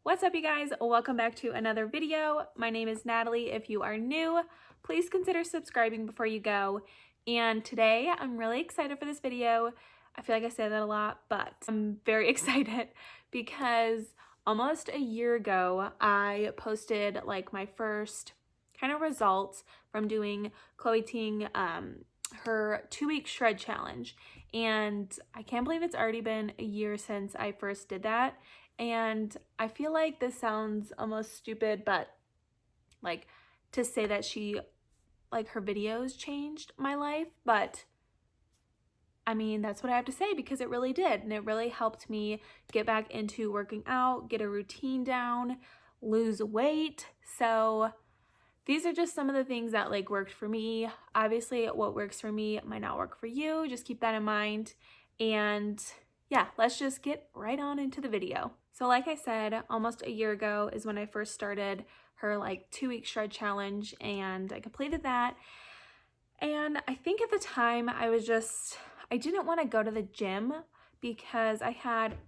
What's up, you guys? Welcome back to another video. My name is Natalie. If you are new, please consider subscribing before you go. And today I'm really excited for this video. I feel like I say that a lot, but I'm very excited because almost a year ago, I posted like my first kind of results from doing Chloe Ting, her 2-week shred challenge. And I can't believe it's already been a year since I first did that. And I feel like this sounds almost stupid, but like to say that her videos changed my life, but I mean, that's what I have to say because it really did. And it really helped me get back into working out, get a routine down, lose weight. So these are just some of the things that like worked for me. Obviously, what works for me might not work for you. Just keep that in mind. And yeah, let's just get right on into the video. So like I said, almost a year ago is when I first started her like 2-week shred challenge, and I completed that. And I think at the time I didn't want to go to the gym because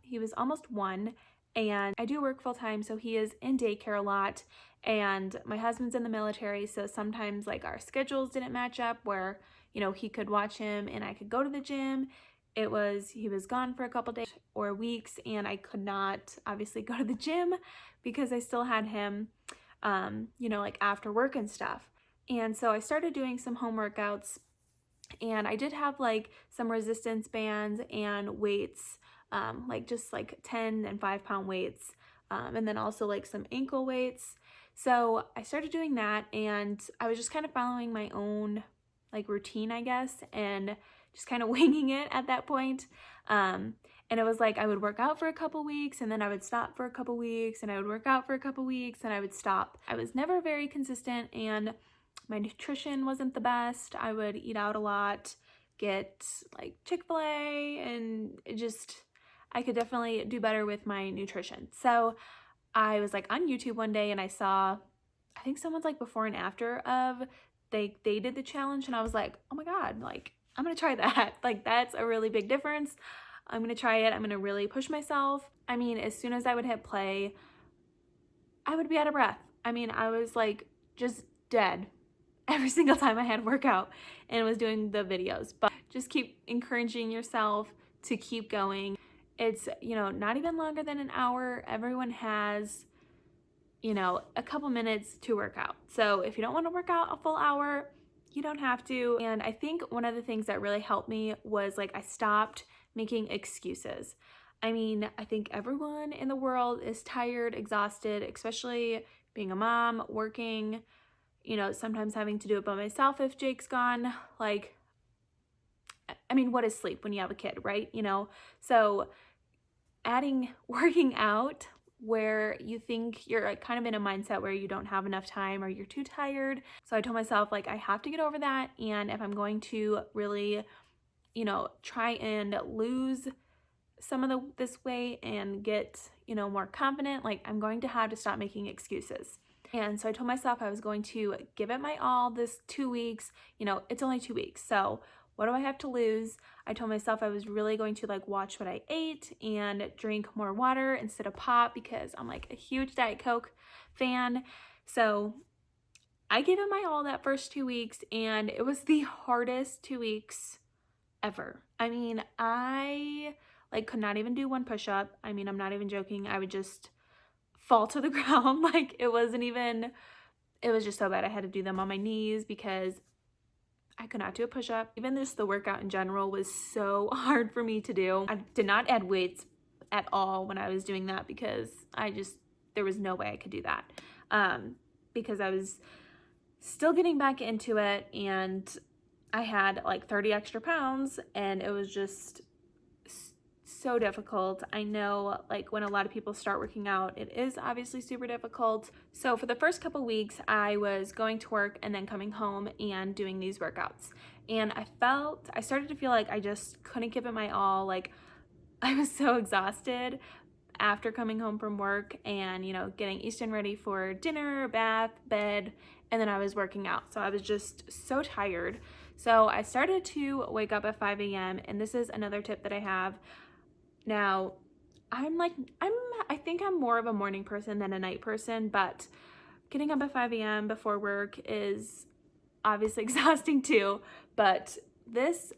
he was almost 1 and I do work full time, so he is in daycare a lot, and my husband's in the military, so sometimes like our schedules didn't match up where, you know, he could watch him and I could go to the gym. He was gone for a couple days or weeks, and I could not obviously go to the gym because I still had him, like after work and stuff. And so I started doing some home workouts, and I did have like some resistance bands and weights, like just like 10 and 5-pound weights, and then also like some ankle weights. So I started doing that, and I was just kind of following my own like routine, I guess, and just kind of winging it at that point. And it was like I would work out for a couple weeks, and then I would stop for a couple weeks, and I would work out for a couple weeks, and I would stop. I was never very consistent, and my nutrition wasn't the best. I would eat out a lot, get like Chick-fil-A, and I could definitely do better with my nutrition. So I was like on YouTube one day and I saw, I think someone's like before and after of they did the challenge, and I was like, oh my God, like I'm gonna try that. Like that's a really big difference. I'm gonna try it. I'm gonna really push myself. I mean, as soon as I would hit play, I would be out of breath. I mean, I was like just dead every single time I had workout and was doing the videos. But just keep encouraging yourself to keep going. It's, not even longer than an hour. Everyone has, a couple minutes to work out. So if you don't want to work out a full hour, you don't have to. And I think one of the things that really helped me was like I stopped making excuses. I mean, I think everyone in the world is tired, exhausted, especially being a mom, working, sometimes having to do it by myself if Jake's gone. Like, I mean, what is sleep when you have a kid, right? So adding working out where you think you're like kind of in a mindset where you don't have enough time or you're too tired. So I told myself like I have to get over that, and if I'm going to really, try and lose some of this weight and get, more confident, like I'm going to have to stop making excuses. And so I told myself I was going to give it my all this 2 weeks. It's only 2 weeks. So what do I have to lose? I told myself I was really going to like watch what I ate and drink more water instead of pop because I'm like a huge Diet Coke fan. So I gave it my all that first 2 weeks, and it was the hardest 2 weeks ever. I mean, I like could not even do one push-up. I mean, I'm not even joking. I would just fall to the ground. Like it was just so bad. I had to do them on my knees because I could not do a push-up. Even just the workout in general was so hard for me to do. I did not add weights at all when I was doing that because there was no way I could do that. Because I was still getting back into it, and I had like 30 extra pounds, and it was just so difficult. I know like when a lot of people start working out, it is obviously super difficult. So for the first couple weeks, I was going to work and then coming home and doing these workouts. And I started to feel like I just couldn't give it my all. Like I was so exhausted after coming home from work and, getting Easton ready for dinner, bath, bed, and then I was working out. So I was just so tired. So I started to wake up at 5 a.m. And this is another tip that I have. Now, I think I'm more of a morning person than a night person, but getting up at 5 a.m. before work is obviously exhausting too. But this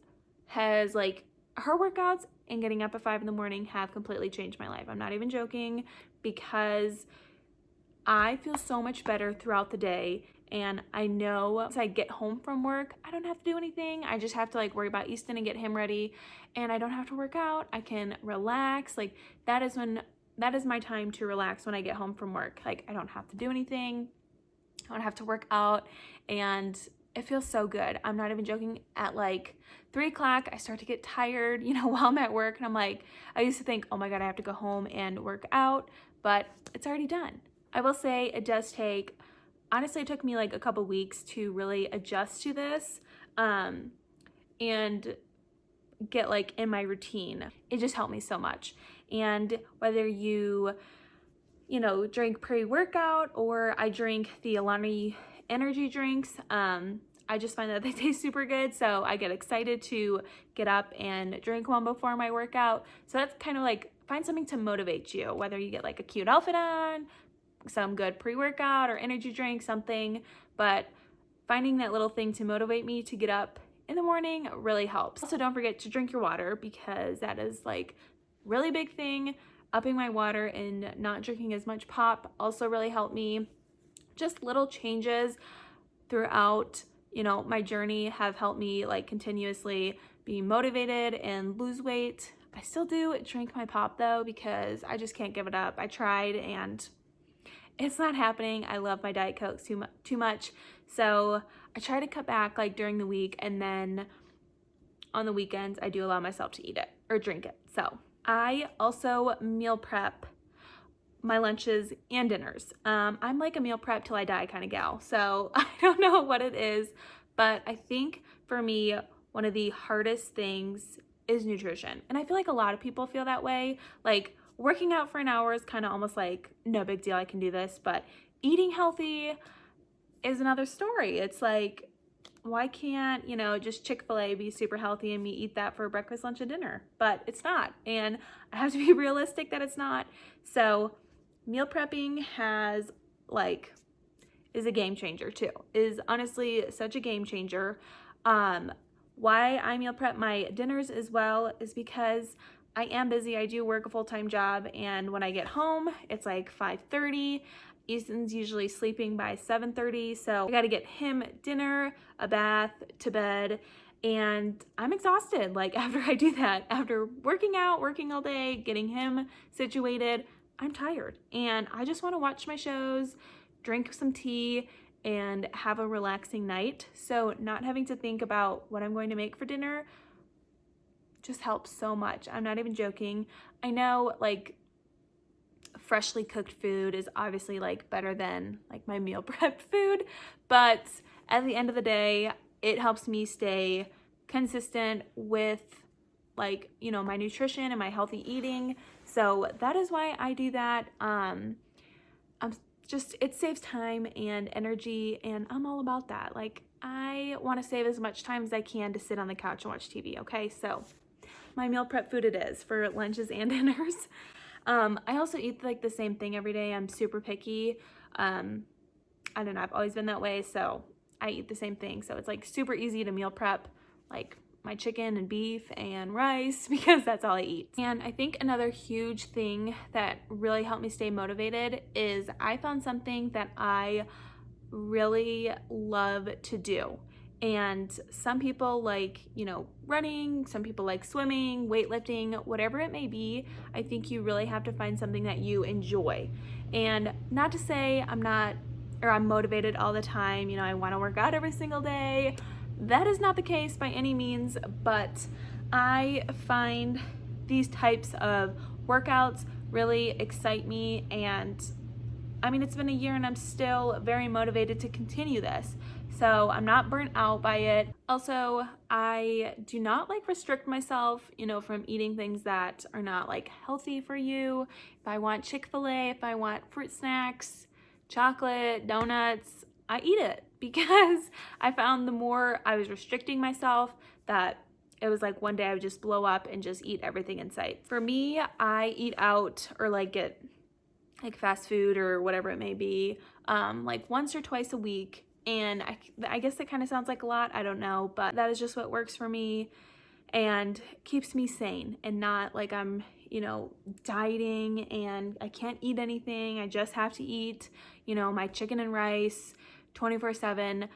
has like her workouts and getting up at 5 in the morning have completely changed my life. I'm not even joking, because I feel so much better throughout the day. And I know once I get home from work, I don't have to do anything. I just have to like worry about Easton and get him ready, and I don't have to work out. I can relax. Like that is my time to relax when I get home from work. Like I don't have to do anything. I don't have to work out, and it feels so good. I'm not even joking. At like 3 o'clock, I start to get tired, while I'm at work, and I'm like, I used to think, oh my God, I have to go home and work out, but it's already done. I will say it does take, honestly, it took me like a couple weeks to really adjust to this, and get like in my routine. It just helped me so much. And whether you drink pre-workout or I drink the Alani energy drinks, I just find that they taste super good. So I get excited to get up and drink one before my workout. So that's kind of like, find something to motivate you, whether you get like a cute outfit on, some good pre-workout or energy drink, something, but finding that little thing to motivate me to get up in the morning really helps. Also, don't forget to drink your water, because that is like really big thing. Upping my water and not drinking as much pop also really helped me. Just little changes throughout, my journey have helped me like continuously be motivated and lose weight. I still do drink my pop though, because I just can't give it up. I tried and it's not happening. I love my Diet Coke too much. So I try to cut back like during the week, and then on the weekends I do allow myself to eat it or drink it. So I also meal prep my lunches and dinners. I'm like a meal prep till I die kind of gal. So I don't know what it is, but I think for me, one of the hardest things is nutrition. And I feel like a lot of people feel that way. Like working out for an hour is kind of almost like, no big deal, I can do this. But eating healthy is another story. It's like, why can't, just Chick-fil-A be super healthy and me eat that for breakfast, lunch, and dinner? But it's not. And I have to be realistic that it's not. So meal prepping is a game changer too. Is honestly such a game changer. Why I meal prep my dinners as well is because I am busy. I do work a full-time job, and when I get home, it's like 5:30. Easton's usually sleeping by 7:30, so I gotta get him dinner, a bath, to bed, and I'm exhausted. Like after I do that, after working out, working all day, getting him situated, I'm tired, and I just want to watch my shows, drink some tea, and have a relaxing night. So not having to think about what I'm going to make for dinner just helps so much. I'm not even joking. I know like freshly cooked food is obviously like better than like my meal prep food, but at the end of the day, it helps me stay consistent with like, my nutrition and my healthy eating. So that is why I do that. It saves time and energy, and I'm all about that. Like I want to save as much time as I can to sit on the couch and watch TV. Okay. So my meal prep food it is for lunches and dinners. I also eat like the same thing every day. I'm super picky. I don't know, I've always been that way, so I eat the same thing. So it's like super easy to meal prep, like my chicken and beef and rice, because that's all I eat. And I think another huge thing that really helped me stay motivated is I found something that I really love to do. And some people like, running, some people like swimming, weightlifting, whatever it may be. I think you really have to find something that you enjoy. And not to say I'm motivated all the time, I want to work out every single day. That is not the case by any means, but I find these types of workouts really excite me, and I mean, it's been a year and I'm still very motivated to continue this. So I'm not burnt out by it. Also, I do not like restrict myself, from eating things that are not like healthy for you. If I want Chick-fil-A, if I want fruit snacks, chocolate, donuts, I eat it, because I found the more I was restricting myself, that it was like one day I would just blow up and just eat everything in sight. For me, I eat out or like get like fast food or whatever it may be, like once or twice a week. And I guess that kind of sounds like a lot, I don't know, but that is just what works for me and keeps me sane and not like I'm, you know, dieting and I can't eat anything. I just have to eat, you know, my chicken and rice 24/7.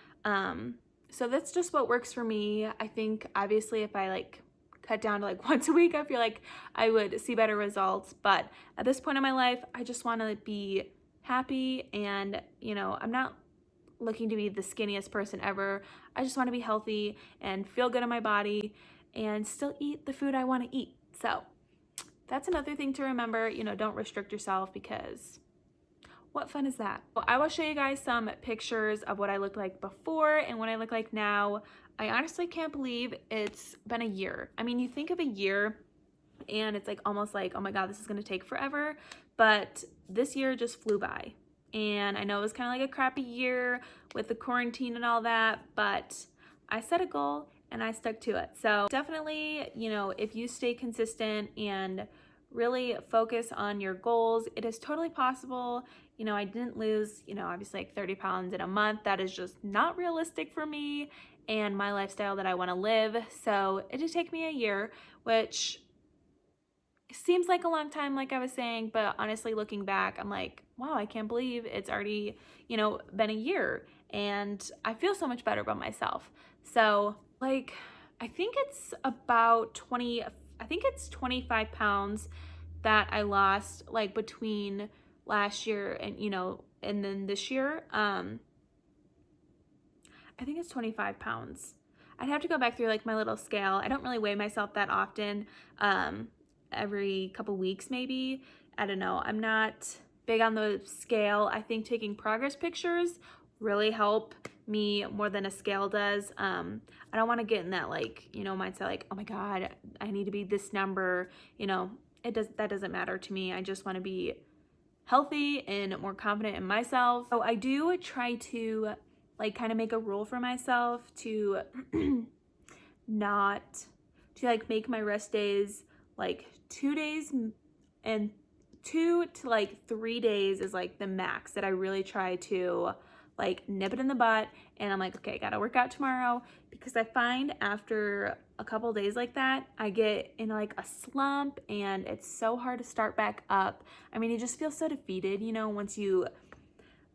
So that's just what works for me. I think obviously if I like cut down to like once a week, I feel like I would see better results. But at this point in my life, I just want to be happy and, you know, I'm not looking to be the skinniest person ever. I just want to be healthy and feel good in my body and still eat the food I want to eat. So that's another thing to remember, you know, don't restrict yourself because what fun is that? Well, I will show you guys some pictures of what I looked like before and what I look like now. I honestly can't believe it's been a year. I mean, you think of a year and it's like almost like, oh my God, this is gonna take forever. But this year just flew by. And I know it was kind of like a crappy year with the quarantine and all that, but I set a goal and I stuck to it. So definitely, you know, if you stay consistent and really focus on your goals, it is totally possible. You know, I didn't lose, you know, obviously like 30 pounds in a month. That is just not realistic for me and my lifestyle that I want to live. So it did take me a year, which seems like a long time, like I was saying, but honestly, looking back, I'm like, wow, I can't believe it's already, you know, been a year and I feel so much better about myself. So like, I think it's about 25 pounds that I lost like between last year and, you know, and then this year. I think it's 25 pounds. I'd have to go back through like my little scale. I don't really weigh myself that often. Every couple weeks maybe. I don't know. I'm not big on the scale. I think taking progress pictures really help me more than a scale does. I don't want to get in that like, you know, mindset like, oh my God, I need to be this number. You know, that doesn't matter to me. I just want to be healthy and more confident in myself. So I do try to like kind of make a rule for myself to not to like make my rest days like 2 days and 2 to like 3 days is like the max that I really try to like nip it in the butt. And I'm like, okay, I gotta work out tomorrow, because I find after a couple days like that, I get in like a slump and it's so hard to start back up. I mean, you just feel so defeated, you know, once you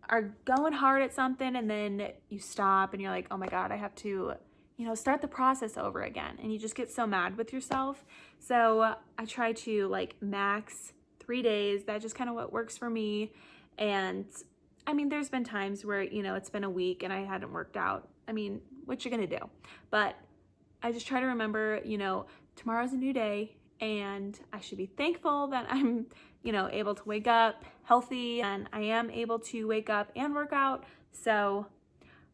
are going hard at something and then you stop and you're like, oh my God, I have to, you know, start the process over again. And you just get so mad with yourself. So I try to like max 3 days. That's just kind of what works for me. And I mean, there's been times where, you know, it's been a week and I hadn't worked out. I mean, what you gonna do? But I just try to remember, you know, tomorrow's a new day and I should be thankful that I'm, you know, able to wake up healthy and I am able to wake up and work out. So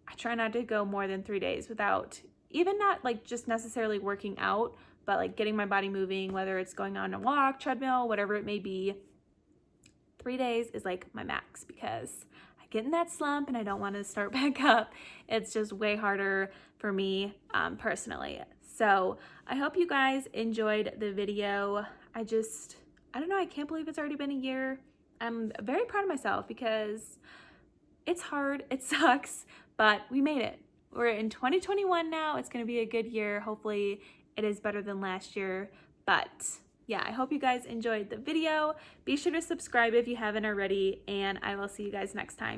I try not to go more than 3 days without even not like just necessarily working out, but like getting my body moving, whether it's going on a walk, treadmill, whatever it may be. 3 days is like my max, because I get in that slump and I don't want to start back up. It's just way harder for me personally. So I hope you guys enjoyed the video. I don't know, I can't believe it's already been a year. I'm very proud of myself because it's hard, it sucks, but we made it. We're in 2021 now. It's gonna be a good year. Hopefully it is better than last year, but yeah, I hope you guys enjoyed the video. Be sure to subscribe if you haven't already, and I will see you guys next time.